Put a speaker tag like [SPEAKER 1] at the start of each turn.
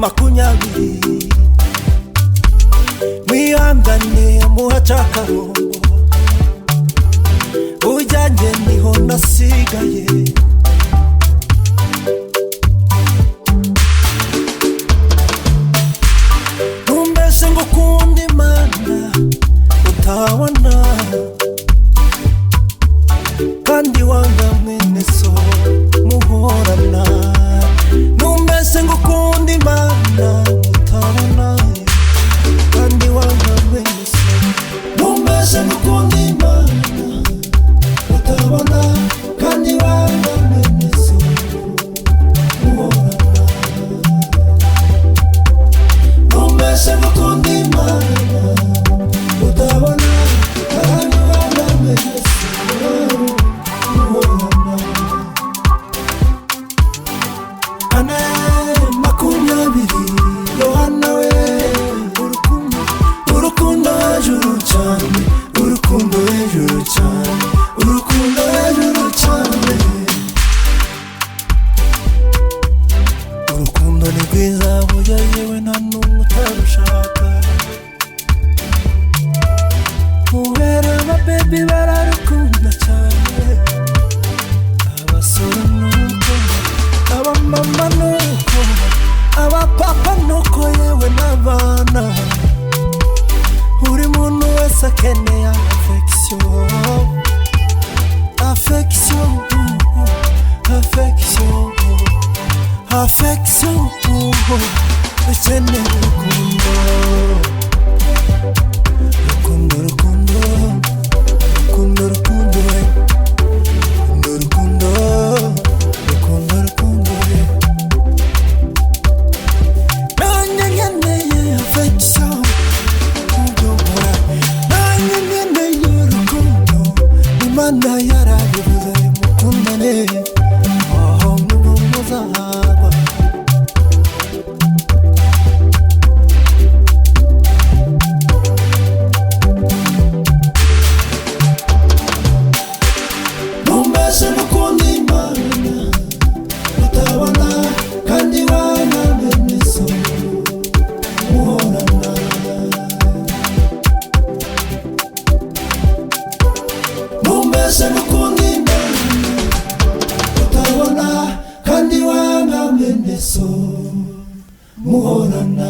[SPEAKER 1] makunyabiri mwihangane muhacakarongo ujyanye niho nasigaye numbese ngo ukunda Imana utabona kandi wanga mwene so muhorana numbese ngo ukunda Imana utabona kandi wanga mwene so numbese ngo ukunda Imana utabona kandi wanga mwene so muhorana numbese ngo ukunda Imana utabona kandi wanga mwene so urukundo ni rwiza burya yewe nta n'umwe utarushaka kubera ababebi bararukunda cyane abasore nuko abamama nuko abapapa nuko yewe n'abana buri muntu wese akeneye affection affection affection affection ukeneye urukundo urukundo urukundo urukundo urukundo urukundo urukundo urukundo nanjye nkeneye affection udobora nanjye nkeneye urukundo Imana yarabivuze mukundane aho muzahagwa numbese ngukunda Imana utabona kandi wanga mwene so muhorana numbese ngukunda Imana utabona kandi wanga mwene so muhorana